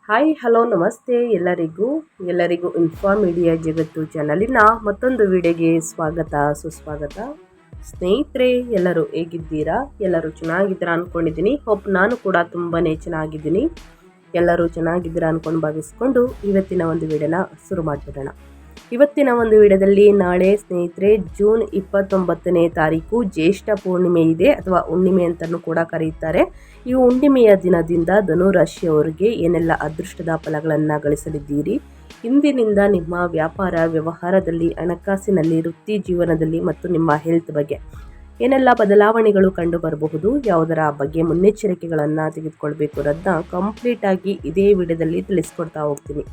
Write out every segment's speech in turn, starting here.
Hi hello ನಮಸ್ತೆ ಎಲ್ಲರಿಗೂ inform media ಜಗತ್ತು ಚಾನಲಿನ ಮತ್ತೊಂದು ವಿಡಿಯೋಗೆ ಸ್ವಾಗತ ಸುಸ್ವಾಗತ. ಸ್ನೇಹಿತರೆ, ಎಲ್ಲರೂ ಹೇಗಿದ್ದೀರಾ? ಎಲ್ಲರೂ ಚೆನ್ನಾಗಿದ್ದೀರಾ ಅಂದ್ಕೊಂಡಿದ್ದೀನಿ. ನಾನು ಕೂಡ ತುಂಬಾ ಚೆನ್ನಾಗಿದ್ದೀನಿ. ಎಲ್ಲರೂ ಚೆನ್ನಾಗಿದ್ದೀರಾ ಅಂದ್ಕೊಂಡು ಭಾವಿಸ್ಕೊಂಡು ಇವತ್ತಿನ ಒಂದು ವಿಡಿಯೋನ ಶುರು ಮಾಡಿಬಿಡೋಣ. ಇವತ್ತಿನ ಒಂದು ವಿಡಿಯೋದಲ್ಲಿ ನಾಳೆ ಸ್ನೇಹಿತರೆ ಜೂನ್ 29ನೇ ತಾರೀಕು ಜ್ಯೇಷ್ಠ ಪೂರ್ಣಿಮೆ ಇದೆ, ಅಥವಾ ಹುಣ್ಣಿಮೆ ಅಂತಲೂ ಕೂಡ ಕರೆಯುತ್ತಾರೆ. ಈ ಹುಣ್ಣಿಮೆಯ ದಿನದಿಂದ ಧನುರಾಶಿಯವರಿಗೆ ಏನೆಲ್ಲ ಅದೃಷ್ಟದ ಫಲಗಳನ್ನು ಗಳಿಸಲಿದ್ದೀರಿ, ಇಂದಿನಿಂದ ನಿಮ್ಮ ವ್ಯಾಪಾರ ವ್ಯವಹಾರದಲ್ಲಿ, ಹಣಕಾಸಿನಲ್ಲಿ, ವೃತ್ತಿ ಜೀವನದಲ್ಲಿ ಮತ್ತು ನಿಮ್ಮ ಹೆಲ್ತ್ ಬಗ್ಗೆ ಏನೆಲ್ಲ ಬದಲಾವಣೆಗಳು ಕಂಡು ಬರಬಹುದು, ಯಾವುದರ ಬಗ್ಗೆ ಮುನ್ನೆಚ್ಚರಿಕೆಗಳನ್ನು ತೆಗೆದುಕೊಳ್ಬೇಕು ಅನ್ನೋದನ್ನ ಕಂಪ್ಲೀಟಾಗಿ ಇದೇ ವಿಡಿಯೋದಲ್ಲಿ ತಿಳಿಸ್ಕೊಡ್ತಾ ಹೋಗ್ತೀನಿ.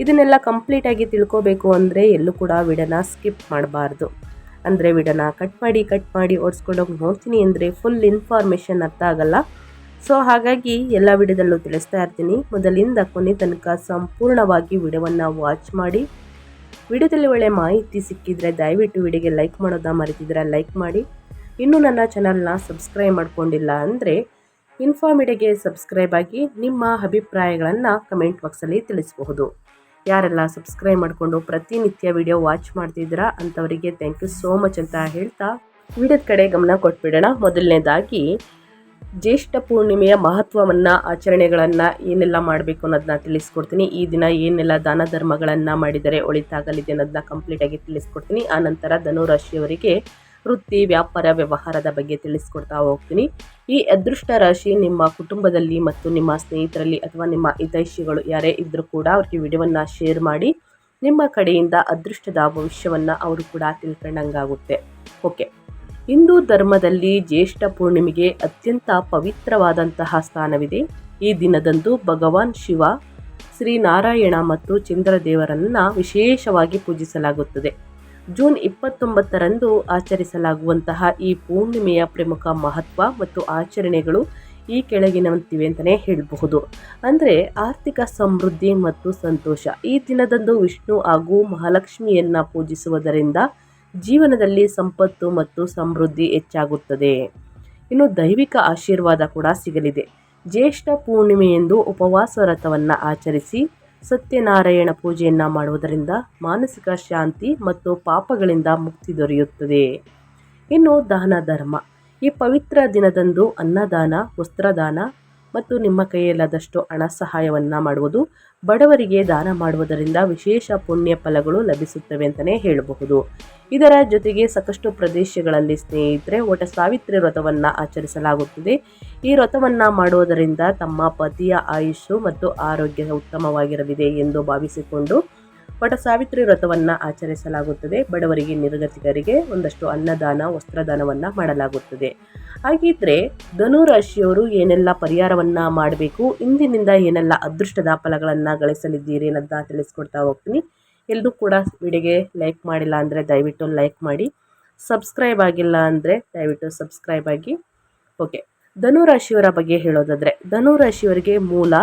ಇದನ್ನೆಲ್ಲ ಕಂಪ್ಲೀಟಾಗಿ ತಿಳ್ಕೋಬೇಕು ಅಂದರೆ ಎಲ್ಲೂ ಕೂಡ ವಿಡಿಯೋನ ಸ್ಕಿಪ್ ಮಾಡಬಾರ್ದು. ಅಂದರೆ ವಿಡಿಯೋನ ಕಟ್ ಮಾಡಿ ಓಡಿಸ್ಕೊಂಡೋಗಿ ನೋಡ್ತೀನಿ ಅಂದರೆ ಫುಲ್ ಇನ್ಫಾರ್ಮೇಷನ್ ಅರ್ಥ ಆಗಲ್ಲ. ಸೊ ಹಾಗಾಗಿ ಎಲ್ಲ ವಿಡಿಯೋದಲ್ಲೂ ತಿಳಿಸ್ತಾ ಇರ್ತೀನಿ. ಮೊದಲಿಂದ ಕೊನೆ ತನಕ ಸಂಪೂರ್ಣವಾಗಿ ವಿಡಿಯೋವನ್ನು ವಾಚ್ ಮಾಡಿ. ವಿಡಿಯೋದಲ್ಲಿ ಒಳ್ಳೆ ಮಾಹಿತಿ ಸಿಕ್ಕಿದ್ರೆ ದಯವಿಟ್ಟು ವಿಡಿಯೋಗೆ ಲೈಕ್ ಮಾಡೋದನ್ನ ಮರೆತಿದ್ರೆ ಲೈಕ್ ಮಾಡಿ. ಇನ್ನೂ ನನ್ನ ಚಾನಲ್ನ ಸಬ್ಸ್ಕ್ರೈಬ್ ಮಾಡ್ಕೊಂಡಿಲ್ಲ ಅಂದರೆ ಇನ್ಫಾರ್ಮಿಡಿಯಾಗೆ ಸಬ್ಸ್ಕ್ರೈಬ್ ಆಗಿ ನಿಮ್ಮ ಅಭಿಪ್ರಾಯಗಳನ್ನು ಕಮೆಂಟ್ ಬಾಕ್ಸಲ್ಲಿ ತಿಳಿಸಬಹುದು. ಯಾರೆಲ್ಲ ಸಬ್ಸ್ಕ್ರೈಬ್ ಮಾಡಿಕೊಂಡು ಪ್ರತಿನಿತ್ಯ ವಿಡಿಯೋ ವಾಚ್ ಮಾಡ್ತಿದ್ದೀರಾ ಅಂಥವರಿಗೆ ಥ್ಯಾಂಕ್ ಯು ಸೋ ಮಚ್ ಅಂತ ಹೇಳ್ತಾ ವಿಡಿಯೋದ ಕಡೆ ಗಮನ ಕೊಟ್ಬಿಡೋಣ. ಮೊದಲನೇದಾಗಿ ಜ್ಯೇಷ್ಠ ಪೂರ್ಣಿಮೆಯ ಮಹತ್ವವನ್ನು, ಆಚರಣೆಗಳನ್ನು ಏನೆಲ್ಲ ಮಾಡಬೇಕು ಅನ್ನೋದನ್ನ ತಿಳಿಸ್ಕೊಡ್ತೀನಿ. ಈ ದಿನ ಏನೆಲ್ಲ ದಾನ ಧರ್ಮಗಳನ್ನು ಮಾಡಿದರೆ ಒಳಿತಾಗಲಿದೆ ಅನ್ನೋದನ್ನ ಕಂಪ್ಲೀಟಾಗಿ ತಿಳಿಸ್ಕೊಡ್ತೀನಿ. ಆನಂತರ ಧನುರಾಶಿಯವರಿಗೆ ವೃತ್ತಿ ವ್ಯಾಪಾರ ವ್ಯವಹಾರದ ಬಗ್ಗೆ ತಿಳಿಸ್ಕೊಡ್ತಾ ಹೋಗ್ತೀನಿ. ಈ ಅದೃಷ್ಟ ರಾಶಿ ನಿಮ್ಮ ಕುಟುಂಬದಲ್ಲಿ ಮತ್ತು ನಿಮ್ಮ ಸ್ನೇಹಿತರಲ್ಲಿ ಅಥವಾ ನಿಮ್ಮ ಹಿತೈಷಿಗಳು ಯಾರೇ ಇದ್ದರೂ ಕೂಡ ಅವ್ರಿಗೆ ವಿಡಿಯೋವನ್ನು ಶೇರ್ ಮಾಡಿ. ನಿಮ್ಮ ಕಡೆಯಿಂದ ಅದೃಷ್ಟದ ಭವಿಷ್ಯವನ್ನು ಅವರು ಕೂಡ ತಿಳ್ಕೊಂಡಂಗಾಗುತ್ತೆ. ಓಕೆ, ಹಿಂದೂ ಧರ್ಮದಲ್ಲಿ ಜ್ಯೇಷ್ಠ ಪೂರ್ಣಿಮೆಗೆ ಅತ್ಯಂತ ಪವಿತ್ರವಾದಂತಹ ಸ್ಥಾನವಿದೆ. ಈ ದಿನದಂದು ಭಗವಾನ್ ಶಿವ, ಶ್ರೀನಾರಾಯಣ ಮತ್ತು ಚಂದ್ರದೇವರನ್ನು ವಿಶೇಷವಾಗಿ ಪೂಜಿಸಲಾಗುತ್ತದೆ. ಜೂನ್ 29ರಂದು ಆಚರಿಸಲಾಗುವಂತಹ ಈ ಪೂರ್ಣಿಮೆಯ ಪ್ರಮುಖ ಮಹತ್ವ ಮತ್ತು ಆಚರಣೆಗಳು ಈ ಕೆಳಗಿನಂತಿವೆ ಅಂತಲೇ ಹೇಳಬಹುದು. ಅಂದರೆ ಆರ್ಥಿಕ ಸಮೃದ್ಧಿ ಮತ್ತು ಸಂತೋಷ. ಈ ದಿನದಂದು ವಿಷ್ಣು ಹಾಗೂ ಮಹಾಲಕ್ಷ್ಮಿಯನ್ನು ಪೂಜಿಸುವುದರಿಂದ ಜೀವನದಲ್ಲಿ ಸಂಪತ್ತು ಮತ್ತು ಸಮೃದ್ಧಿ ಹೆಚ್ಚಾಗುತ್ತದೆ. ಇನ್ನು ದೈವಿಕ ಆಶೀರ್ವಾದ ಕೂಡ ಸಿಗಲಿದೆ. ಜ್ಯೇಷ್ಠ ಪೂರ್ಣಿಮೆಯಂದು ಉಪವಾಸ ವ್ರತವನ್ನು ಆಚರಿಸಿ ಸತ್ಯನಾರಾಯಣ ಪೂಜೆಯನ್ನು ಮಾಡುವುದರಿಂದ ಮಾನಸಿಕ ಶಾಂತಿ ಮತ್ತು ಪಾಪಗಳಿಂದ ಮುಕ್ತಿ ದೊರೆಯುತ್ತದೆ. ಇನ್ನು ದಾನ ಧರ್ಮ. ಈ ಪವಿತ್ರ ದಿನದಂದು ಅನ್ನದಾನ, ವಸ್ತ್ರದಾನ ಮತ್ತು ನಿಮ್ಮ ಕೈಯಲ್ಲಾದಷ್ಟು ಹಣ ಸಹಾಯವನ್ನು ಮಾಡುವುದು, ಬಡವರಿಗೆ ದಾನ ಮಾಡುವುದರಿಂದ ವಿಶೇಷ ಪುಣ್ಯ ಫಲಗಳು ಲಭಿಸುತ್ತವೆ ಅಂತಲೇ ಹೇಳಬಹುದು. ಇದರ ಜೊತೆಗೆ ಸಾಕಷ್ಟು ಪ್ರದೇಶಗಳಲ್ಲಿ ಸ್ನೇಹಿತರೆ ವಟ ಸಾವಿತ್ರಿ ವ್ರತವನ್ನು ಆಚರಿಸಲಾಗುತ್ತದೆ. ಈ ವ್ರತವನ್ನು ಮಾಡುವುದರಿಂದ ತಮ್ಮ ಪತಿಯ ಆಯುಷ್ಯು ಮತ್ತು ಆರೋಗ್ಯ ಉತ್ತಮವಾಗಿರಲಿದೆ ಎಂದು ಭಾವಿಸಿಕೊಂಡು ವಟ ಸಾವಿತ್ರಿ ವ್ರತವನ್ನು ಆಚರಿಸಲಾಗುತ್ತದೆ. ಬಡವರಿಗೆ, ನಿರ್ಗತಿಕರಿಗೆ ಒಂದಷ್ಟು ಅನ್ನದಾನ, ವಸ್ತ್ರದಾನವನ್ನು ಮಾಡಲಾಗುತ್ತದೆ. ಹಾಗಿದ್ರೆ ಧನುರಾಶಿಯವರು ಏನೆಲ್ಲ ಪರಿಹಾರವನ್ನು ಮಾಡಬೇಕು, ಇಂದಿನಿಂದ ಏನೆಲ್ಲ ಅದೃಷ್ಟದ ಫಲಗಳನ್ನು ಗಳಿಸಲಿದ್ದೀರಿ ಅನ್ನೋದನ್ನ ತಿಳಿಸ್ಕೊಡ್ತಾ ಹೋಗ್ತೀನಿ. ಎಲ್ಲರೂ ಕೂಡ ವಿಡಿಯೋಗೆ ಲೈಕ್ ಮಾಡಿಲ್ಲ ಅಂದರೆ ದಯವಿಟ್ಟು ಲೈಕ್ ಮಾಡಿ, ಸಬ್ಸ್ಕ್ರೈಬ್ ಆಗಿಲ್ಲ ಅಂದರೆ ದಯವಿಟ್ಟು ಸಬ್ಸ್ಕ್ರೈಬ್ ಆಗಿ. ಓಕೆ, ಧನುರಾಶಿಯವರ ಬಗ್ಗೆ ಹೇಳೋದಾದರೆ ಧನುರಾಶಿಯವರಿಗೆ ಮೂಲ,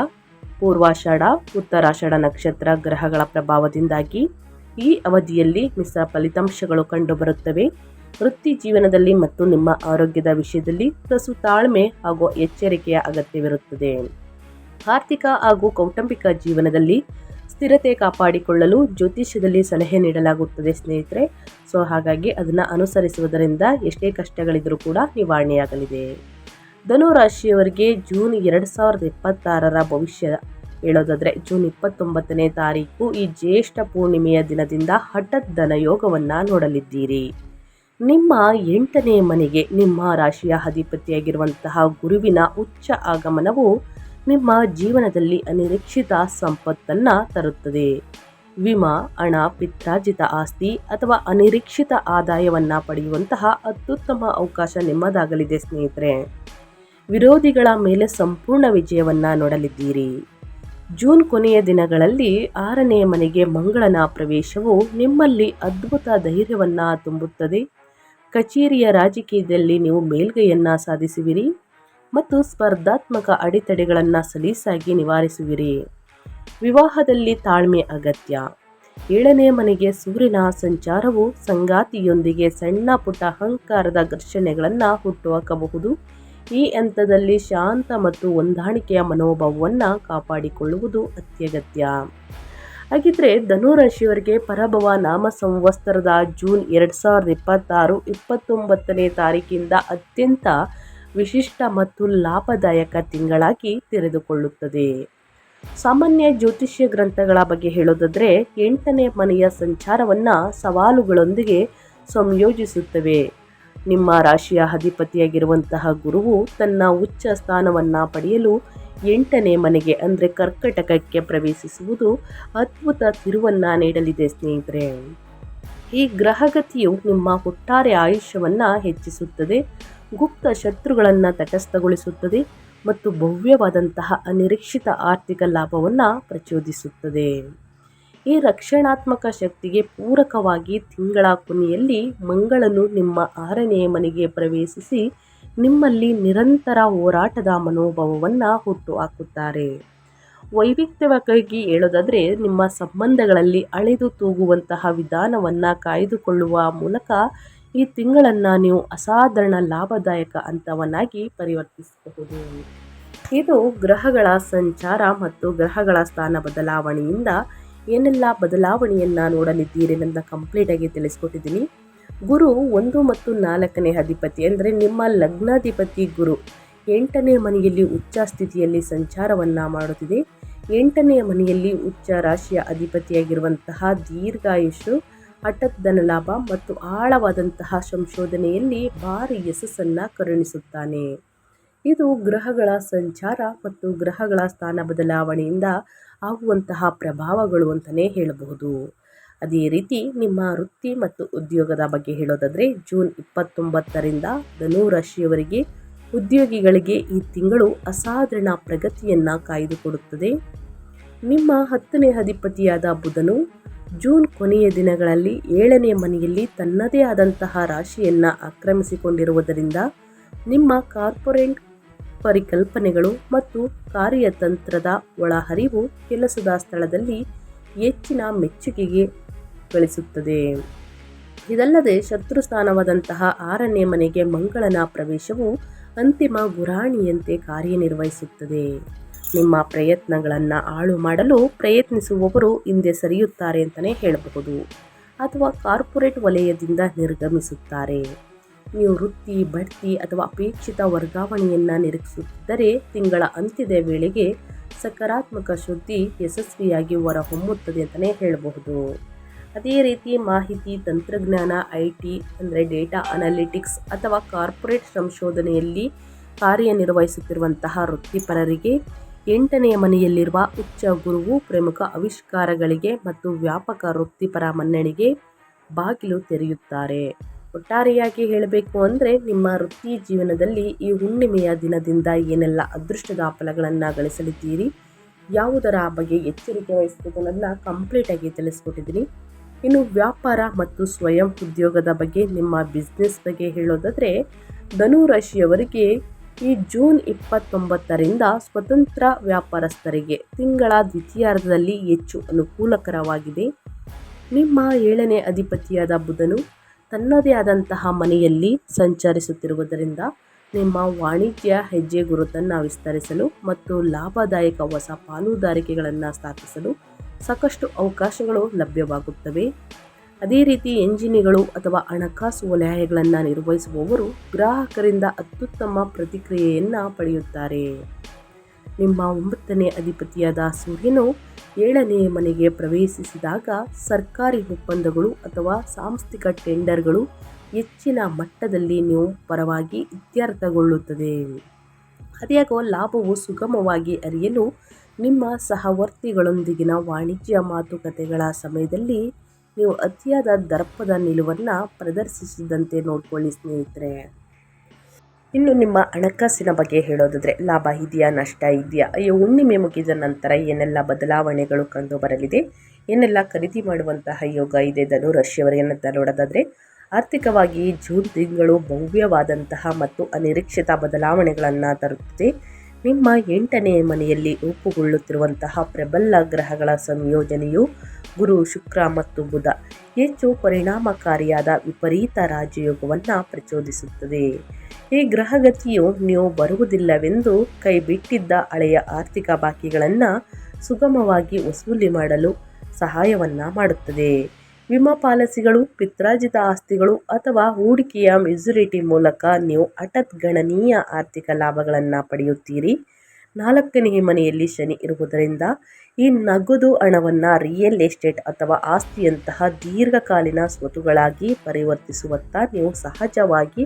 ಪೂರ್ವಾಷಾಢ, ಉತ್ತರಾಷಾಢ ನಕ್ಷತ್ರ ಗ್ರಹಗಳ ಪ್ರಭಾವದಿಂದಾಗಿ ಈ ಅವಧಿಯಲ್ಲಿ ಮಿಶ್ರ ಫಲಿತಾಂಶಗಳು ಕಂಡುಬರುತ್ತವೆ. ವೃತ್ತಿ ಜೀವನದಲ್ಲಿ ಮತ್ತು ನಿಮ್ಮ ಆರೋಗ್ಯದ ವಿಷಯದಲ್ಲಿ ತುಸು ತಾಳ್ಮೆ ಹಾಗೂ ಎಚ್ಚರಿಕೆಯ ಅಗತ್ಯವಿರುತ್ತದೆ. ಆರ್ಥಿಕ ಹಾಗೂ ಕೌಟುಂಬಿಕ ಜೀವನದಲ್ಲಿ ಸ್ಥಿರತೆ ಕಾಪಾಡಿಕೊಳ್ಳಲು ಜ್ಯೋತಿಷ್ಯದಲ್ಲಿ ಸಲಹೆ ನೀಡಲಾಗುತ್ತದೆ ಸ್ನೇಹಿತರೆ. ಸೊ ಹಾಗಾಗಿ ಅದನ್ನು ಅನುಸರಿಸುವುದರಿಂದ ಎಷ್ಟೇ ಕಷ್ಟಗಳಿದ್ರೂ ಕೂಡ ನಿವಾರಣೆಯಾಗಲಿದೆ. ಧನುರಾಶಿಯವರಿಗೆ ಜೂನ್ 2026ರ ಭವಿಷ್ಯ ಹೇಳೋದಾದರೆ ಜೂನ್ 29ನೇ ತಾರೀಕು ಈ ಜ್ಯೇಷ್ಠ ಪೂರ್ಣಿಮೆಯ ದಿನದಿಂದ ಹಠಾತ್ ಧನಯೋಗವನ್ನು ನೋಡಲಿದ್ದೀರಿ. ನಿಮ್ಮ 8ನೇ ಮನೆಗೆ ನಿಮ್ಮ ರಾಶಿಯ ಅಧಿಪತಿಯಾಗಿರುವಂತಹ ಗುರುವಿನ ಉಚ್ಚ ಆಗಮನವು ನಿಮ್ಮ ಜೀವನದಲ್ಲಿ ಅನಿರೀಕ್ಷಿತ ಸಂಪತ್ತನ್ನು ತರುತ್ತದೆ. ವಿಮಾ, ಹಣ, ಪಿತ್ರಾರ್ಜಿತ ಆಸ್ತಿ ಅಥವಾ ಅನಿರೀಕ್ಷಿತ ಆದಾಯವನ್ನು ಪಡೆಯುವಂತಹ ಅತ್ಯುತ್ತಮ ಅವಕಾಶ ನಿಮ್ಮದಾಗಲಿದೆ ಸ್ನೇಹಿತರೆ. ವಿರೋಧಿಗಳ ಮೇಲೆ ಸಂಪೂರ್ಣ ವಿಜಯವನ್ನು ನೋಡಲಿದ್ದೀರಿ. ಜೂನ್ ಕೊನೆಯ ದಿನಗಳಲ್ಲಿ 6ನೇ ಮನೆಗೆ ಮಂಗಳನ ಪ್ರವೇಶವು ನಿಮ್ಮಲ್ಲಿ ಅದ್ಭುತ ಧೈರ್ಯವನ್ನು ತುಂಬುತ್ತದೆ. ಕಚೇರಿಯ ರಾಜಕೀಯದಲ್ಲಿ ನೀವು ಮೇಲ್ಗೈಯನ್ನು ಸಾಧಿಸುವಿರಿ ಮತ್ತು ಸ್ಪರ್ಧಾತ್ಮಕ ಅಡೆತಡೆಗಳನ್ನು ಸಲೀಸಾಗಿ ನಿವಾರಿಸುವಿರಿ. ವಿವಾಹದಲ್ಲಿ ತಾಳ್ಮೆ ಅಗತ್ಯ. 7ನೇ ಮನೆಗೆ ಸೂರ್ಯನ ಸಂಚಾರವು ಸಂಗಾತಿಯೊಂದಿಗೆ ಸಣ್ಣ ಪುಟ್ಟ ಅಹಂಕಾರದ ಘರ್ಷಣೆಗಳನ್ನು ಹುಟ್ಟುಹಾಕಬಹುದು. ಈ ಹಂತದಲ್ಲಿ ಶಾಂತ ಮತ್ತು ಹೊಂದಾಣಿಕೆಯ ಮನೋಭಾವವನ್ನು ಕಾಪಾಡಿಕೊಳ್ಳುವುದು ಅತ್ಯಗತ್ಯ. ಹಾಗಿದ್ರೆ ಧನುರಾಶಿಯವರಿಗೆ ಪರಭವ ನಾಮ ಸಂವತ್ಸರದ ಜೂನ್ 2026 29ನೇ ತಾರೀಕಿಂದ ಅತ್ಯಂತ ವಿಶಿಷ್ಟ ಮತ್ತು ಲಾಭದಾಯಕ ತಿಂಗಳಾಗಿ ತೆರೆದುಕೊಳ್ಳುತ್ತದೆ. ಸಾಮಾನ್ಯ ಜ್ಯೋತಿಷ್ಯ ಗ್ರಂಥಗಳ ಬಗ್ಗೆ ಹೇಳೋದಾದರೆ 8ನೇ ಮನೆಯ ಸಂಚಾರವನ್ನು ಸವಾಲುಗಳೊಂದಿಗೆ ಸಂಯೋಜಿಸುತ್ತವೆ. ನಿಮ್ಮ ರಾಶಿಯ ಅಧಿಪತಿಯಾಗಿರುವಂತಹ ಗುರುವು ತನ್ನ ಉಚ್ಚ ಸ್ಥಾನವನ್ನು ಪಡೆಯಲು 8ನೇ ಮನೆಗೆ ಅಂದರೆ ಕರ್ಕಟಕಕ್ಕೆ ಪ್ರವೇಶಿಸುವುದು ಅದ್ಭುತ ತಿರುವನ್ನು ನೀಡಲಿದೆ ಸ್ನೇಹಿತರೆ. ಈ ಗ್ರಹಗತಿಯು ನಿಮ್ಮ ಒಟ್ಟಾರೆ ಆಯುಷ್ಯವನ್ನು ಹೆಚ್ಚಿಸುತ್ತದೆ, ಗುಪ್ತ ಶತ್ರುಗಳನ್ನು ತಟಸ್ಥಗೊಳಿಸುತ್ತದೆ ಮತ್ತು ಭವ್ಯವಾದಂತಹ ಅನಿರೀಕ್ಷಿತ ಆರ್ಥಿಕ ಲಾಭವನ್ನು ಪ್ರಚೋದಿಸುತ್ತದೆ. ಈ ರಕ್ಷಣಾತ್ಮಕ ಶಕ್ತಿಗೆ ಪೂರಕವಾಗಿ ತಿಂಗಳ ಕೊನೆಯಲ್ಲಿ ಮಂಗಳನು ನಿಮ್ಮ 6ನೇ ಮನೆಗೆ ಪ್ರವೇಶಿಸಿ ನಿಮ್ಮಲ್ಲಿ ನಿರಂತರ ಹೋರಾಟದ ಮನೋಭಾವವನ್ನು ಹುಟ್ಟುಹಾಕುತ್ತಾರೆ. ವೈಯಕ್ತಿಕವಾಗಿ ಹೇಳೋದಾದರೆ ನಿಮ್ಮ ಸಂಬಂಧಗಳಲ್ಲಿ ಅಳೆದು ತೂಗುವಂತಹ ವಿಧಾನವನ್ನು ಕಾಯ್ದುಕೊಳ್ಳುವ ಮೂಲಕ ಈ ತಿಂಗಳನ್ನು ನೀವು ಅಸಾಧಾರಣ ಲಾಭದಾಯಕ ಹಂತವನ್ನಾಗಿ ಪರಿವರ್ತಿಸಬಹುದು. ಇದು ಗ್ರಹಗಳ ಸಂಚಾರ ಮತ್ತು ಗ್ರಹಗಳ ಸ್ಥಾನ ಬದಲಾವಣೆಯಿಂದ ಏನೆಲ್ಲ ಬದಲಾವಣೆಯನ್ನು ನೋಡಲಿದ್ದೀರಿ ಅಂತ ಕಂಪ್ಲೀಟಾಗಿ ತಿಳಿಸ್ಕೊಟ್ಟಿದ್ದೀನಿ. ಗುರು 1 ಮತ್ತು 4ನೇ ಅಧಿಪತಿ ಅಂದರೆ ನಿಮ್ಮ ಲಗ್ನಾಧಿಪತಿ ಗುರು 8ನೇ ಮನೆಯಲ್ಲಿ ಉಚ್ಚ ಸ್ಥಿತಿಯಲ್ಲಿ ಸಂಚಾರವನ್ನು ಮಾಡುತ್ತಿದೆ. 8ನೇ ಮನೆಯಲ್ಲಿ ಉಚ್ಚ ರಾಶಿಯ ಅಧಿಪತಿಯಾಗಿರುವಂತಹ ದೀರ್ಘಾಯುಷು, ಹಠಾತ್ ಧನಲಾಭ ಮತ್ತು ಆಳವಾದಂತಹ ಸಂಶೋಧನೆಯಲ್ಲಿ ಭಾರಿ ಯಶಸ್ಸನ್ನು ಕರುಣಿಸುತ್ತಾನೆ. ಇದು ಗ್ರಹಗಳ ಸಂಚಾರ ಮತ್ತು ಗ್ರಹಗಳ ಸ್ಥಾನ ಬದಲಾವಣೆಯಿಂದ ಆಗುವಂತಹ ಪ್ರಭಾವಗಳು ಅಂತಲೇ ಹೇಳಬಹುದು. ಅದೇ ರೀತಿ ನಿಮ್ಮ ವೃತ್ತಿ ಮತ್ತು ಉದ್ಯೋಗದ ಬಗ್ಗೆ ಹೇಳೋದಾದರೆ ಜೂನ್ 29ರಿಂದ ಧನುರಾಶಿಯವರಿಗೆ ಉದ್ಯೋಗಿಗಳಿಗೆ ಈ ತಿಂಗಳು ಅಸಾಧಾರಣ ಪ್ರಗತಿಯನ್ನು ಕಾಯ್ದುಕೊಡುತ್ತದೆ. ನಿಮ್ಮ 10ನೇ ಅಧಿಪತಿಯಾದ ಬುಧನು ಜೂನ್ ಕೊನೆಯ ದಿನಗಳಲ್ಲಿ 7ನೇ ಮನೆಯಲ್ಲಿ ತನ್ನದೇ ಆದಂತಹ ರಾಶಿಯನ್ನು ಆಕ್ರಮಿಸಿಕೊಂಡಿರುವುದರಿಂದ ನಿಮ್ಮ ಕಾರ್ಪೊರೇಟ್ ಪರಿಕಲ್ಪನೆಗಳು ಮತ್ತು ಕಾರ್ಯತಂತ್ರದ ಒಳಹರಿವು ಕೆಲಸದ ಸ್ಥಳದಲ್ಲಿ ಹೆಚ್ಚಿನ ಮೆಚ್ಚುಗೆಗೆ ಗಳಿಸುತ್ತದೆ. ಇದಲ್ಲದೆ ಶತ್ರುಸ್ಥಾನವಾದಂತಹ 6ನೇ ಮನೆಗೆ ಮಂಗಳನ ಪ್ರವೇಶವು ಅಂತಿಮ ಗುರಾಣಿಯಂತೆ ಕಾರ್ಯನಿರ್ವಹಿಸುತ್ತದೆ. ನಿಮ್ಮ ಪ್ರಯತ್ನಗಳನ್ನು ಹಾಳು ಮಾಡಲು ಪ್ರಯತ್ನಿಸುವವರು ಹಿಂದೆ ಸರಿಯುತ್ತಾರೆ ಅಂತಲೇ ಹೇಳಬಹುದು ಅಥವಾ ಕಾರ್ಪೊರೇಟ್ ವಲಯದಿಂದ ನಿರ್ಗಮಿಸುತ್ತಾರೆ. ನೀವು ವೃತ್ತಿ, ಬಡ್ತಿ ಅಥವಾ ಅಪೇಕ್ಷಿತ ವರ್ಗಾವಣೆಯನ್ನು ನಿರೀಕ್ಷಿಸುತ್ತಿದ್ದರೆ ತಿಂಗಳ ಅಂತ್ಯದ ವೇಳೆಗೆ ಸಕಾರಾತ್ಮಕ ಸುದ್ದಿ ಯಶಸ್ವಿಯಾಗಿ ಹೊರಹೊಮ್ಮುತ್ತದೆ ಅಂತಲೇ ಹೇಳಬಹುದು. ಅದೇ ರೀತಿ ಮಾಹಿತಿ ತಂತ್ರಜ್ಞಾನ, IT ಅಂದರೆ ಡೇಟಾ ಅನಾಲಿಟಿಕ್ಸ್ ಅಥವಾ ಕಾರ್ಪೊರೇಟ್ ಸಂಶೋಧನೆಯಲ್ಲಿ ಕಾರ್ಯನಿರ್ವಹಿಸುತ್ತಿರುವಂತಹ ವೃತ್ತಿಪರರಿಗೆ 8ನೇ ಮನೆಯಲ್ಲಿರುವ ಉಚ್ಚ ಗುರುವು ಪ್ರಮುಖ ಆವಿಷ್ಕಾರಗಳಿಗೆ ಮತ್ತು ವ್ಯಾಪಕ ವೃತ್ತಿಪರ ಮನ್ನಣೆಗೆ ಬಾಗಿಲು ತೆರೆಯುತ್ತಾರೆ. ಒಟ್ಟಾರೆಯಾಗಿ ಹೇಳಬೇಕು ಅಂದರೆ ನಿಮ್ಮ ವೃತ್ತಿ ಜೀವನದಲ್ಲಿ ಈ ಹುಣ್ಣಿಮೆಯ ದಿನದಿಂದ ಏನೆಲ್ಲ ಅದೃಷ್ಟದ ಫಲಗಳನ್ನು ಗಳಿಸಲಿದ್ದೀರಿ, ಯಾವುದರ ಬಗ್ಗೆ ಎಚ್ಚರಿಕೆ ವಹಿಸಬೇಕನ್ನೋದನ್ನ ಕಂಪ್ಲೀಟಾಗಿ ತಿಳಿಸ್ಕೊಟ್ಟಿದ್ದೀನಿ. ಇನ್ನು ವ್ಯಾಪಾರ ಮತ್ತು ಸ್ವಯಂ ಉದ್ಯೋಗದ ಬಗ್ಗೆ, ನಿಮ್ಮ ಬಿಸ್ನೆಸ್ ಬಗ್ಗೆ ಹೇಳೋದಾದರೆ ಧನುರಾಶಿಯವರಿಗೆ ಈ ಜೂನ್ 29ರಿಂದ ಸ್ವತಂತ್ರ ವ್ಯಾಪಾರಸ್ಥರಿಗೆ ತಿಂಗಳ ದ್ವಿತೀಯಾರ್ಧದಲ್ಲಿ ಹೆಚ್ಚು ಅನುಕೂಲಕರವಾಗಿದೆ. ನಿಮ್ಮ 7ನೇ ಅಧಿಪತಿಯಾದ ಬುಧನು ತನ್ನದೇ ಆದಂತಹ ಮನೆಯಲ್ಲಿ ಸಂಚರಿಸುತ್ತಿರುವುದರಿಂದ ನಿಮ್ಮ ವಾಣಿಜ್ಯ ಹೆಜ್ಜೆ ಗುರುತನ್ನು ವಿಸ್ತರಿಸಲು ಮತ್ತು ಲಾಭದಾಯಕ ಹೊಸ ಪಾಲುದಾರಿಕೆಗಳನ್ನು ಸ್ಥಾಪಿಸಲು ಸಾಕಷ್ಟು ಅವಕಾಶಗಳು ಲಭ್ಯವಾಗುತ್ತವೆ. ಅದೇ ರೀತಿ ಎಂಜಿನಿಗಳು ಅಥವಾ ಹಣಕಾಸು ವಲಯಗಳನ್ನು ನಿರ್ವಹಿಸುವವರು ಗ್ರಾಹಕರಿಂದ ಅತ್ಯುತ್ತಮ ಪ್ರತಿಕ್ರಿಯೆಯನ್ನು ಪಡೆಯುತ್ತಾರೆ. ನಿಮ್ಮ 9ನೇ ಅಧಿಪತಿಯಾದ ಸೂರ್ಯನು 7ನೇ ಮನೆಗೆ ಪ್ರವೇಶಿಸಿದಾಗ ಸರ್ಕಾರಿ ಒಪ್ಪಂದಗಳು ಅಥವಾ ಸಾಂಸ್ಥಿಕ ಟೆಂಡರ್ಗಳು ಹೆಚ್ಚಿನ ಮಟ್ಟದಲ್ಲಿ ನೀವು ಪರವಾಗಿ ಇತ್ಯರ್ಥಗೊಳ್ಳುತ್ತದೆ. ಅದ್ಯಾಗೋ ಲಾಭವು ಸುಗಮವಾಗಿ ಹರಿಯಲು ನಿಮ್ಮ ಸಹವರ್ತಿಗಳೊಂದಿಗಿನ ವಾಣಿಜ್ಯ ಮಾತುಕತೆಗಳ ಸಮಯದಲ್ಲಿ ನೀವು ಅತಿಯಾದ ದರ್ಪದ ನಿಲುವನ್ನು ಪ್ರದರ್ಶಿಸಿದಂತೆ ನೋಡಿಕೊಳ್ಳಿ ಸ್ನೇಹಿತರೆ. ಇನ್ನು ನಿಮ್ಮ ಹಣಕಾಸಿನ ಬಗ್ಗೆ ಹೇಳೋದಾದರೆ ಲಾಭ ಇದೆಯಾ, ನಷ್ಟ ಇದೆಯಾ, ಹುಣ್ಣಿಮೆ ಮುಗಿದ ನಂತರ ಏನೆಲ್ಲ ಬದಲಾವಣೆಗಳು ಕಂಡು ಬರಲಿದೆ, ಏನೆಲ್ಲ ಖರೀದಿ ಮಾಡುವಂತಹ ಯೋಗ ಇದೆ ಧನುರಾಶಿಯವರಿಗೆ ಅಂತ ನೋಡೋದಾದರೆ ಆರ್ಥಿಕವಾಗಿ ಜೂನ್ ತಿಂಗಳು ಭವ್ಯವಾದಂತಹ ಮತ್ತು ಅನಿರೀಕ್ಷಿತ ಬದಲಾವಣೆಗಳನ್ನು ತರುತ್ತದೆ. ನಿಮ್ಮ 8ನೇ ಮನೆಯಲ್ಲಿ ರೂಪುಗೊಳ್ಳುತ್ತಿರುವಂತಹ ಪ್ರಬಲ ಗ್ರಹಗಳ ಸಂಯೋಜನೆಯು ಗುರು, ಶುಕ್ರ ಮತ್ತು ಬುಧ ಹೆಚ್ಚು ಪರಿಣಾಮಕಾರಿಯಾದ ವಿಪರೀತ ರಾಜಯೋಗವನ್ನು ಪ್ರಚೋದಿಸುತ್ತದೆ. ಈ ಗ್ರಹಗತಿಯು ನೀವು ಬರುವುದಿಲ್ಲವೆಂದು ಕೈಬಿಟ್ಟಿದ್ದ ಹಳೆಯ ಆರ್ಥಿಕ ಬಾಕಿಗಳನ್ನು ಸುಗಮವಾಗಿ ವಸೂಲಿ ಮಾಡಲು ಸಹಾಯವನ್ನು ಮಾಡುತ್ತದೆ. ವಿಮಾ ಪಾಲಿಸಿಗಳು, ಪಿತ್ರಾರ್ಜಿತ ಆಸ್ತಿಗಳು ಅಥವಾ ಹೂಡಿಕೆಯ ಮೆಚುರಿಟಿ ಮೂಲಕ ನೀವು ಹಠಾತ್ ಗಣನೀಯ ಆರ್ಥಿಕ ಲಾಭಗಳನ್ನು ಪಡೆಯುತ್ತೀರಿ. 4ನೇ ಮನೆಯಲ್ಲಿ ಶನಿ ಇರುವುದರಿಂದ ಈ ನಗದು ಹಣವನ್ನು ರಿಯಲ್ ಎಸ್ಟೇಟ್ ಅಥವಾ ಆಸ್ತಿಯಂತಹ ದೀರ್ಘಕಾಲೀನ ಸ್ವತ್ತುಗಳಾಗಿ ಪರಿವರ್ತಿಸುವತ್ತ ನೀವು ಸಹಜವಾಗಿ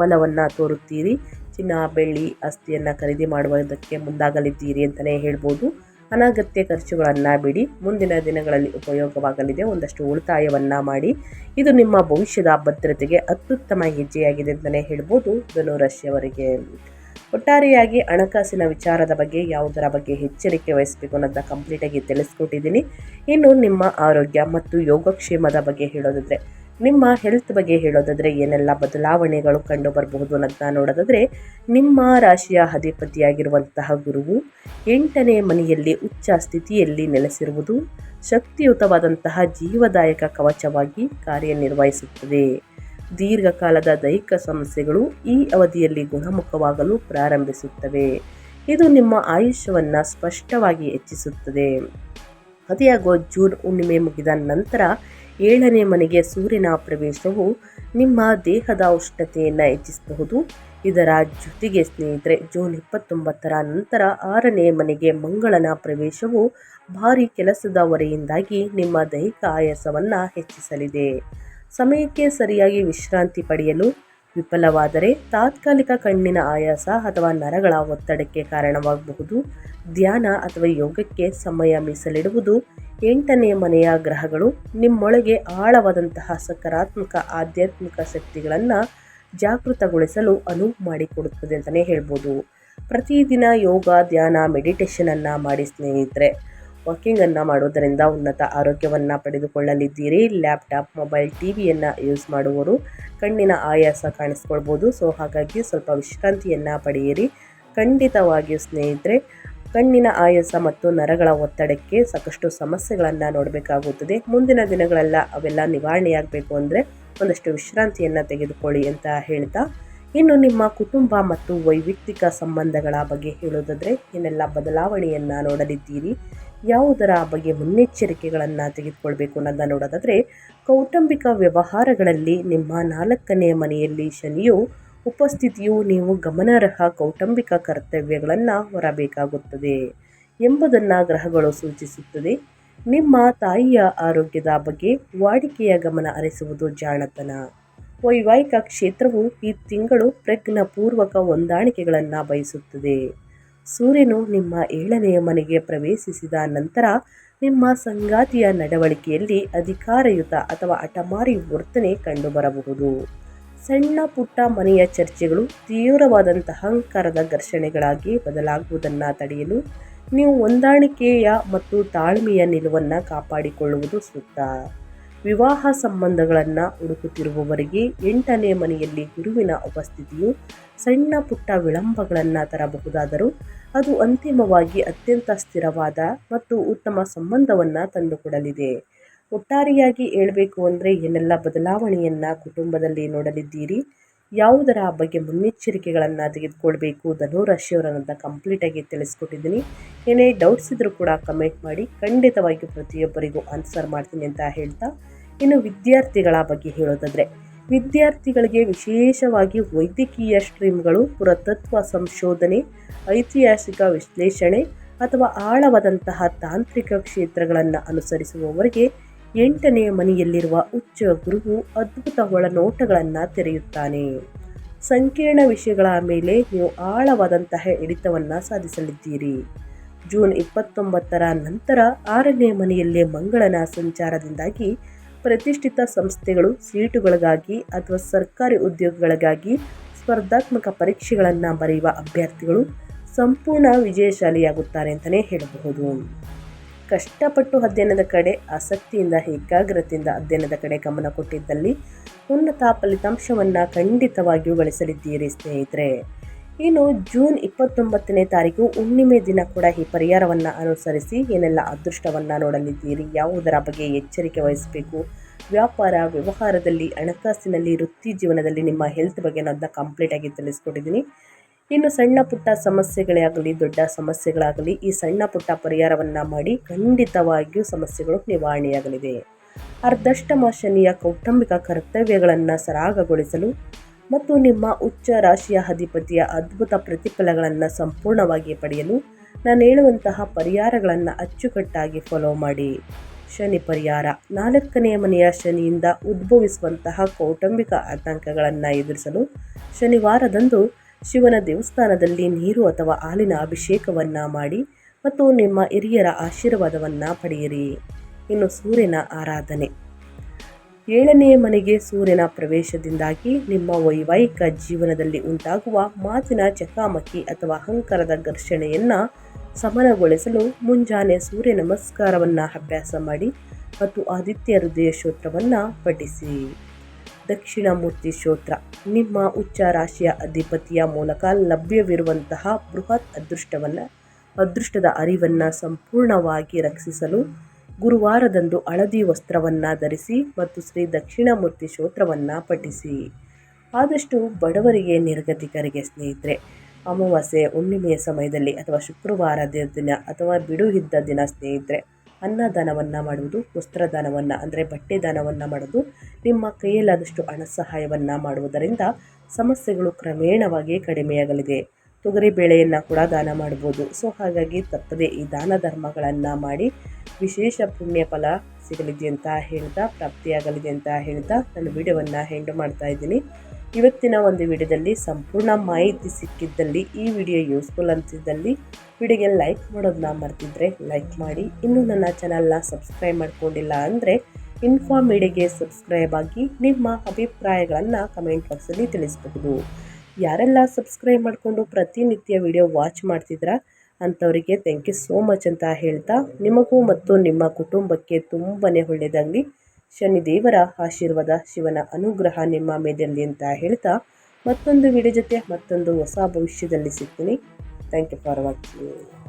ಒಲವನ್ನು ತೋರುತ್ತೀರಿ. ಚಿನ್ನ, ಬೆಳ್ಳಿ, ಆಸ್ತಿಯನ್ನು ಖರೀದಿ ಮಾಡುವುದಕ್ಕೆ ಮುಂದಾಗಲಿದ್ದೀರಿ ಅಂತಲೇ ಹೇಳ್ಬೋದು. ಅನಗತ್ಯ ಖರ್ಚುಗಳನ್ನು ಬಿಡಿ, ಮುಂದಿನ ದಿನಗಳಲ್ಲಿ ಉಪಯೋಗವಾಗಲಿದೆ. ಒಂದಷ್ಟು ಉಳಿತಾಯವನ್ನು ಮಾಡಿ. ಇದು ನಿಮ್ಮ ಭವಿಷ್ಯದ ಭದ್ರತೆಗೆ ಅತ್ಯುತ್ತಮ ಹೆಜ್ಜೆಯಾಗಿದೆ ಅಂತಲೇ ಹೇಳ್ಬೋದು ಧನುರಾಶಿಯವರಿಗೆ. ಒಟ್ಟಾರೆಯಾಗಿ ಹಣಕಾಸಿನ ವಿಚಾರದ ಬಗ್ಗೆ ಯಾವುದರ ಬಗ್ಗೆ ಎಚ್ಚರಿಕೆ ವಹಿಸಬೇಕು ಅನ್ನೋದನ್ನ ಕಂಪ್ಲೀಟಾಗಿ ತಿಳಿಸ್ಕೊಟ್ಟಿದ್ದೀನಿ. ಇನ್ನು ನಿಮ್ಮ ಆರೋಗ್ಯ ಮತ್ತು ಯೋಗಕ್ಷೇಮದ ಬಗ್ಗೆ ಹೇಳೋದಾದರೆ, ನಿಮ್ಮ ಹೆಲ್ತ್ ಬಗ್ಗೆ ಹೇಳೋದಾದರೆ ಏನೆಲ್ಲ ಬದಲಾವಣೆಗಳು ಕಂಡು ಬರಬಹುದು ಅನ್ನೋದನ್ನ ನೋಡೋದಾದರೆ, ನಿಮ್ಮ ರಾಶಿಯ ಅಧಿಪತಿಯಾಗಿರುವಂತಹ ಗುರುವು 8ನೇ ಮನೆಯಲ್ಲಿ ಉಚ್ಚ ಸ್ಥಿತಿಯಲ್ಲಿ ನೆಲೆಸಿರುವುದು ಶಕ್ತಿಯುತವಾದಂತಹ ಜೀವದಾಯಕ ಕವಚವಾಗಿ ಕಾರ್ಯನಿರ್ವಹಿಸುತ್ತದೆ. ದೀರ್ಘಕಾಲದ ದೈಹಿಕ ಸಮಸ್ಯೆಗಳು ಈ ಅವಧಿಯಲ್ಲಿ ಗುಣಮುಖವಾಗಲು ಪ್ರಾರಂಭಿಸುತ್ತವೆ. ಇದು ನಿಮ್ಮ ಆಯುಷ್ಯವನ್ನು ಸ್ಪಷ್ಟವಾಗಿ ಹೆಚ್ಚಿಸುತ್ತದೆ. ಅತಿಯಾಗೋ ಜೂನ್ ಹುಣ್ಣಿಮೆ ಮುಗಿದ ನಂತರ 7ನೇ ಮನೆಗೆ ಸೂರ್ಯನ ಪ್ರವೇಶವು ನಿಮ್ಮ ದೇಹದ ಉಷ್ಣತೆಯನ್ನು ಹೆಚ್ಚಿಸಬಹುದು. ಇದರ ಜೊತೆಗೆ ಸ್ನೇಹಿತರೆ, ಜೂನ್ 29ರ ನಂತರ 6ನೇ ಮನೆಗೆ ಮಂಗಳನ ಪ್ರವೇಶವು ಭಾರಿ ಕೆಲಸದ ಹೊರೆಯಿಂದಾಗಿ ನಿಮ್ಮ ದೈಹಿಕ ಆಯಾಸವನ್ನು ಹೆಚ್ಚಿಸಲಿದೆ. ಸಮಯಕ್ಕೆ ಸರಿಯಾಗಿ ವಿಶ್ರಾಂತಿ ಪಡೆಯಲು ವಿಫಲವಾದರೆ ತಾತ್ಕಾಲಿಕ ಕಣ್ಣಿನ ಆಯಾಸ ಅಥವಾ ನರಗಳ ಒತ್ತಡಕ್ಕೆ ಕಾರಣವಾಗಬಹುದು. ಧ್ಯಾನ ಅಥವಾ ಯೋಗಕ್ಕೆ ಸಮಯ ಮೀಸಲಿಡುವುದು 8ನೇ ಮನೆಯ ಗ್ರಹಗಳು ನಿಮ್ಮೊಳಗೆ ಆಳವಾದಂತಹ ಸಕಾರಾತ್ಮಕ ಆಧ್ಯಾತ್ಮಿಕ ಶಕ್ತಿಗಳನ್ನು ಜಾಗೃತಗೊಳಿಸಲು ಅನುವು ಮಾಡಿಕೊಡುತ್ತದೆ ಅಂತಲೇ ಹೇಳ್ಬೋದು. ಪ್ರತಿದಿನ ಯೋಗ, ಧ್ಯಾನ, ಮೆಡಿಟೇಷನನ್ನು ಮಾಡಿ ಸ್ನೇಹಿತರೆ. ವಾಕಿಂಗನ್ನು ಮಾಡೋದರಿಂದ ಉನ್ನತ ಆರೋಗ್ಯವನ್ನು ಪಡೆದುಕೊಳ್ಳಲಿದ್ದೀರಿ. ಲ್ಯಾಪ್ಟಾಪ್, ಮೊಬೈಲ್, ಟಿವಿಯನ್ನು ಯೂಸ್ ಮಾಡುವವರು ಕಣ್ಣಿನ ಆಯಾಸ ಕಾಣಿಸ್ಕೊಳ್ಬೋದು. ಸೊ ಹಾಗಾಗಿ ಸ್ವಲ್ಪ ವಿಶ್ರಾಂತಿಯನ್ನು ಪಡೆಯಿರಿ. ಖಂಡಿತವಾಗಿಯೂ ಸ್ನೇಹಿತರೆ, ಕಣ್ಣಿನ ಆಯಾಸ ಮತ್ತು ನರಗಳ ಒತ್ತಡಕ್ಕೆ ಸಾಕಷ್ಟು ಸಮಸ್ಯೆಗಳನ್ನು ನೋಡಬೇಕಾಗುತ್ತದೆ. ಮುಂದಿನ ದಿನಗಳೆಲ್ಲ ಅವೆಲ್ಲ ನಿವಾರಣೆಯಾಗಬೇಕು ಅಂದರೆ ಒಂದಷ್ಟು ವಿಶ್ರಾಂತಿಯನ್ನು ತೆಗೆದುಕೊಳ್ಳಿ ಅಂತ ಹೇಳ್ತಾ, ಇನ್ನು ನಿಮ್ಮ ಕುಟುಂಬ ಮತ್ತು ವೈಯಕ್ತಿಕ ಸಂಬಂಧಗಳ ಬಗ್ಗೆ ಹೇಳೋದಾದರೆ ಏನೆಲ್ಲ ಬದಲಾವಣೆಯನ್ನು ನೋಡಲಿದ್ದೀರಿ, ಯಾವುದರ ಬಗ್ಗೆ ಮುನ್ನೆಚ್ಚರಿಕೆಗಳನ್ನು ತೆಗೆದುಕೊಳ್ಬೇಕು ಅನ್ನೋದನ್ನು ನೋಡೋದಾದರೆ, ಕೌಟುಂಬಿಕ ವ್ಯವಹಾರಗಳಲ್ಲಿ ನಿಮ್ಮ 4ನೇ ಮನೆಯಲ್ಲಿ ಶನಿಯು ಉಪಸ್ಥಿತಿಯು ನೀವು ಗಮನಾರ್ಹ ಕೌಟುಂಬಿಕ ಕರ್ತವ್ಯಗಳನ್ನು ಹೊರಬೇಕಾಗುತ್ತದೆ ಎಂಬುದನ್ನು ಗ್ರಹಗಳು ಸೂಚಿಸುತ್ತದೆ. ನಿಮ್ಮ ತಾಯಿಯ ಆರೋಗ್ಯದ ಬಗ್ಗೆ ವಾಡಿಕೆಯ ಗಮನ ಹರಿಸುವುದು ಜಾಣತನ. ವೈವಾಹಿಕ ಕ್ಷೇತ್ರವು ಈ ತಿಂಗಳು ಪ್ರಜ್ಞಾಪೂರ್ವಕ ಹೊಂದಾಣಿಕೆಗಳನ್ನು ಬಯಸುತ್ತದೆ. ಸೂರ್ಯನು ನಿಮ್ಮ 7ನೇ ಮನೆಗೆ ಪ್ರವೇಶಿಸಿದ ನಂತರ ನಿಮ್ಮ ಸಂಗಾತಿಯ ನಡವಳಿಕೆಯಲ್ಲಿ ಅಧಿಕಾರಯುತ ಅಥವಾ ಹಠಮಾರಿ ವರ್ತನೆ ಕಂಡುಬರಬಹುದು. ಸಣ್ಣ ಪುಟ್ಟ ಮನೆಯ ಚರ್ಚೆಗಳು ತೀವ್ರವಾದಂತಹ ಅಹಂಕಾರದ ಘರ್ಷಣೆಗಳಾಗಿ ಬದಲಾಗುವುದನ್ನು ತಡೆಯಲು ನೀವು ಹೊಂದಾಣಿಕೆಯ ಮತ್ತು ತಾಳ್ಮೆಯ ನಿಲುವನ್ನು ಕಾಪಾಡಿಕೊಳ್ಳುವುದು ಸೂಕ್ತ. ವಿವಾಹ ಸಂಬಂಧಗಳನ್ನು ಹುಡುಕುತ್ತಿರುವವರಿಗೆ 8ನೇ ಮನೆಯಲ್ಲಿ ಗುರುವಿನ ಉಪಸ್ಥಿತಿಯು ಸಣ್ಣ ಪುಟ್ಟ ವಿಳಂಬಗಳನ್ನು ತರಬಹುದಾದರೂ ಅದು ಅಂತಿಮವಾಗಿ ಅತ್ಯಂತ ಸ್ಥಿರವಾದ ಮತ್ತು ಉತ್ತಮ ಸಂಬಂಧವನ್ನು ತಂದುಕೊಡಲಿದೆ. ಒಟ್ಟಾರೆಯಾಗಿ ಹೇಳಬೇಕು ಅಂದರೆ ಏನೆಲ್ಲ ಬದಲಾವಣೆಯನ್ನು ಕುಟುಂಬದಲ್ಲಿ ನೋಡಲಿದ್ದೀರಿ, ಯಾವುದರ ಬಗ್ಗೆ ಮುನ್ನೆಚ್ಚರಿಕೆಗಳನ್ನು ತೆಗೆದುಕೊಳ್ಬೇಕು ಧನುರಾಶಿಯವರನ್ನ ಕಂಪ್ಲೀಟಾಗಿ ತಿಳಿಸ್ಕೊಟ್ಟಿದ್ದೀನಿ. ಏನೇ ಡೌಟ್ಸ್ ಇದ್ದರೂ ಕೂಡ ಕಮೆಂಟ್ ಮಾಡಿ, ಖಂಡಿತವಾಗಿ ಪ್ರತಿಯೊಬ್ಬರಿಗೂ ಆನ್ಸರ್ ಮಾಡ್ತೀನಿ ಅಂತ ಹೇಳ್ತಾ, ಇನ್ನು ವಿದ್ಯಾರ್ಥಿಗಳ ಬಗ್ಗೆ ಹೇಳೋದಾದರೆ, ವಿದ್ಯಾರ್ಥಿಗಳಿಗೆ ವಿಶೇಷವಾಗಿ ವೈದ್ಯಕೀಯ ಸ್ಟ್ರೀಮ್ಗಳು, ಪುರಾತತ್ವ ಸಂಶೋಧನೆ, ಐತಿಹಾಸಿಕ ವಿಶ್ಲೇಷಣೆ ಅಥವಾ ಆಳವಾದಂತಹ ತಾಂತ್ರಿಕ ಕ್ಷೇತ್ರಗಳನ್ನು ಅನುಸರಿಸುವವರಿಗೆ 8ನೇ ಮನೆಯಲ್ಲಿರುವ ಉಚ್ಚ ಗುರುವು ಅದ್ಭುತ ಒಳನೋಟಗಳನ್ನು ತೆರೆಯುತ್ತಾನೆ. ಸಂಕೀರ್ಣ ವಿಷಯಗಳ ಮೇಲೆ ನೀವು ಆಳವಾದಂತಹ ಹಿಡಿತವನ್ನು ಸಾಧಿಸಲಿದ್ದೀರಿ. ಜೂನ್ 29ರ ನಂತರ 6ನೇ ಮನೆಯಲ್ಲೇ ಮಂಗಳನ ಸಂಚಾರದಿಂದಾಗಿ ಪ್ರತಿಷ್ಠಿತ ಸಂಸ್ಥೆಗಳು, ಸೀಟುಗಳಿಗಾಗಿ ಅಥವಾ ಸರ್ಕಾರಿ ಉದ್ಯೋಗಗಳಿಗಾಗಿ ಸ್ಪರ್ಧಾತ್ಮಕ ಪರೀಕ್ಷೆಗಳನ್ನು ಬರೆಯುವ ಅಭ್ಯರ್ಥಿಗಳು ಸಂಪೂರ್ಣ ವಿಜಯಶಾಲಿಯಾಗುತ್ತಾರೆ ಅಂತಲೇ ಹೇಳಬಹುದು. ಕಷ್ಟಪಟ್ಟು ಅಧ್ಯಯನದ ಕಡೆ, ಆಸಕ್ತಿಯಿಂದ ಏಕಾಗ್ರತೆಯಿಂದ ಅಧ್ಯಯನದ ಕಡೆ ಗಮನ ಕೊಟ್ಟಿದ್ದಲ್ಲಿ ಉನ್ನತ ಫಲಿತಾಂಶವನ್ನು ಖಂಡಿತವಾಗಿಯೂ ಗಳಿಸಲಿದ್ದೀರಿ ಸ್ನೇಹಿತರೆ. ಇನ್ನು ಜೂನ್ 29ನೇ ತಾರೀಕು ಹುಣ್ಣಿಮೆ ದಿನ ಕೂಡ ಈ ಪರಿಹಾರವನ್ನು ಅನುಸರಿಸಿ ಏನೆಲ್ಲ ಅದೃಷ್ಟವನ್ನು ನೋಡಲಿದ್ದೀರಿ, ಯಾವುದರ ಬಗ್ಗೆ ಎಚ್ಚರಿಕೆ ವಹಿಸಬೇಕು, ವ್ಯಾಪಾರ ವ್ಯವಹಾರದಲ್ಲಿ, ಹಣಕಾಸಿನಲ್ಲಿ, ವೃತ್ತಿ ಜೀವನದಲ್ಲಿ, ನಿಮ್ಮ ಹೆಲ್ತ್ ಬಗ್ಗೆ ನಾನು ಕಂಪ್ಲೀಟಾಗಿ ತಿಳಿಸ್ಕೊಟ್ಟಿದ್ದೀನಿ. ಇನ್ನು ಸಣ್ಣ ಪುಟ್ಟ ಸಮಸ್ಯೆಗಳೇ ಆಗಲಿ ದೊಡ್ಡ ಸಮಸ್ಯೆಗಳಾಗಲಿ ಈ ಸಣ್ಣ ಪುಟ್ಟ ಪರಿಹಾರವನ್ನು ಮಾಡಿ ಖಂಡಿತವಾಗಿಯೂ ಸಮಸ್ಯೆಗಳು ನಿವಾರಣೆಯಾಗಲಿದೆ. ಅರ್ಧಷ್ಟಮ ಶನಿಯ ಕೌಟುಂಬಿಕ ಕರ್ತವ್ಯಗಳನ್ನು ಸರಾಗಗೊಳಿಸಲು ಮತ್ತು ನಿಮ್ಮ ಉಚ್ಚ ರಾಶಿಯ ಅಧಿಪತಿಯ ಅದ್ಭುತ ಪ್ರತಿಫಲಗಳನ್ನು ಸಂಪೂರ್ಣವಾಗಿ ಪಡೆಯಲು ನಾನು ಹೇಳುವಂತಹ ಪರಿಹಾರಗಳನ್ನು ಅಚ್ಚುಕಟ್ಟಾಗಿ ಫಾಲೋ ಮಾಡಿ. ಶನಿ ಪರಿಹಾರ: 4ನೇ ಮನೆಯ ಶನಿಯಿಂದ ಉದ್ಭವಿಸುವಂತಹ ಕೌಟುಂಬಿಕ ಆತಂಕಗಳನ್ನು ಎದುರಿಸಲು ಶನಿವಾರದಂದು ಶಿವನ ದೇವಸ್ಥಾನದಲ್ಲಿ ನೀರು ಅಥವಾ ಹಾಲಿನ ಅಭಿಷೇಕವನ್ನು ಮಾಡಿ ಮತ್ತು ನಿಮ್ಮ ಹಿರಿಯರ ಆಶೀರ್ವಾದವನ್ನು ಪಡೆಯಿರಿ. ಇನ್ನು ಸೂರ್ಯನ ಆರಾಧನೆ: 7ನೇ ಮನೆಗೆ ಸೂರ್ಯನ ಪ್ರವೇಶದಿಂದಾಗಿ ನಿಮ್ಮ ವೈವಾಹಿಕ ಜೀವನದಲ್ಲಿ ಉಂಟಾಗುವ ಮಾತಿನ ಚಕಮಕಿ ಅಥವಾ ಅಹಂಕಾರದ ಘರ್ಷಣೆಯನ್ನು ಸಮನಗೊಳಿಸಲು ಮುಂಜಾನೆ ಸೂರ್ಯ ನಮಸ್ಕಾರವನ್ನು ಅಭ್ಯಾಸ ಮಾಡಿ ಮತ್ತು ಆದಿತ್ಯ ಹೃದಯ ಸ್ತೋತ್ರವನ್ನು ಪಠಿಸಿ. ದಕ್ಷಿಣಾಮೂರ್ತಿ ಸ್ತೋತ್ರ: ನಿಮ್ಮ ಉಚ್ಚ ರಾಶಿಯ ಅಧಿಪತಿಯ ಮೂಲಕ ಲಭ್ಯವಿರುವಂತಹ ಬೃಹತ್ ಅದೃಷ್ಟದ ಅರಿವನ್ನು ಸಂಪೂರ್ಣವಾಗಿ ರಕ್ಷಿಸಲು ಗುರುವಾರದಂದು ಹಳದಿ ವಸ್ತ್ರವನ್ನು ಧರಿಸಿ ಮತ್ತು ಶ್ರೀ ದಕ್ಷಿಣಾಮೂರ್ತಿ ಸ್ತೋತ್ರವನ್ನು ಪಠಿಸಿ. ಆದಷ್ಟು ಬಡವರಿಗೆ, ನಿರ್ಗತಿಕರಿಗೆ ಸ್ನೇಹಿತರೆ ಅಮಾವಾಸ್ಯೆ ಹುಣ್ಣಿಮೆಯ ಸಮಯದಲ್ಲಿ ಅಥವಾ ಶುಕ್ರವಾರದ ದಿನ ಅಥವಾ ಬಿಡು ಇದ್ದ ದಿನ ಸ್ನೇಹಿತರೆ ಅನ್ನದಾನವನ್ನು ಮಾಡುವುದು, ವಸ್ತ್ರದಾನವನ್ನು ಅಂದರೆ ಬಟ್ಟೆ ದಾನವನ್ನು ಮಾಡೋದು, ನಿಮ್ಮ ಕೈಯಲ್ಲಾದಷ್ಟು ಹಣ ಸಹಾಯವನ್ನು ಮಾಡುವುದರಿಂದ ಸಮಸ್ಯೆಗಳು ಕ್ರಮೇಣವಾಗಿ ಕಡಿಮೆಯಾಗಲಿದೆ. ತೊಗರಿಬೇಳೆಯನ್ನು ಕೂಡ ದಾನ ಮಾಡ್ಬೋದು. ಸೊ ಹಾಗಾಗಿ ತಪ್ಪದೆ ಈ ದಾನ ಧರ್ಮಗಳನ್ನು ಮಾಡಿ ವಿಶೇಷ ಪುಣ್ಯ ಫಲ ಸಿಗಲಿದೆ ಅಂತ ಹೇಳ್ತಾ, ಪ್ರಾಪ್ತಿಯಾಗಲಿದೆ ಅಂತ ಹೇಳ್ತಾ ನಾನು ವಿಡಿಯೋವನ್ನು ಎಂಡ್ ಮಾಡ್ತಾ ಇದ್ದೀನಿ. ಇವತ್ತಿನ ಒಂದು ವಿಡಿಯೋದಲ್ಲಿ ಸಂಪೂರ್ಣ ಮಾಹಿತಿ ಸಿಕ್ಕಿದ್ದಲ್ಲಿ, ಈ ವಿಡಿಯೋ ಯೂಸ್ಫುಲ್ ಅನಿಸಿದ್ದಲ್ಲಿ ವಿಡಿಯೋಗೆ ಲೈಕ್ ಮಾಡೋದನ್ನ ಮರ್ತಿದ್ರೆ ಲೈಕ್ ಮಾಡಿ. ಇನ್ನೂ ನನ್ನ ಚಾನಲ್ನ ಸಬ್ಸ್ಕ್ರೈಬ್ ಮಾಡ್ಕೊಂಡಿಲ್ಲ ಅಂದರೆ ಇನ್ಫಾರ್ಮ್ ಮೀಡಿಯಾಗೆ ಸಬ್ಸ್ಕ್ರೈಬ್ ಆಗಿ ನಿಮ್ಮ ಅಭಿಪ್ರಾಯಗಳನ್ನು ಕಮೆಂಟ್ ಬಾಕ್ಸಲ್ಲಿ ತಿಳಿಸಬಹುದು. ಯಾರೆಲ್ಲ ಸಬ್ಸ್ಕ್ರೈಬ್ ಮಾಡಿಕೊಂಡು ಪ್ರತಿನಿತ್ಯ ವಿಡಿಯೋ ವಾಚ್ ಮಾಡ್ತಿದ್ದೀರಾ ಅಂಥವರಿಗೆ ಥ್ಯಾಂಕ್ ಯು ಸೋ ಮಚ್ ಅಂತ ಹೇಳ್ತಾ, ನಿಮಗೂ ಮತ್ತು ನಿಮ್ಮ ಕುಟುಂಬಕ್ಕೆ ತುಂಬಾ ಒಳ್ಳೆಯದಾಗಲಿ, ಶನಿದೇವರ ಆಶೀರ್ವಾದ, ಶಿವನ ಅನುಗ್ರಹ ನಿಮ್ಮ ಮೇಲಿರಲಿ ಅಂತ ಹೇಳ್ತಾ ಮತ್ತೊಂದು ವಿಡಿಯೋ ಜೊತೆ ಮತ್ತೊಂದು ಹೊಸ ಭವಿಷ್ಯದಲ್ಲಿ ಸಿಗ್ತೀನಿ. Thank you for watching.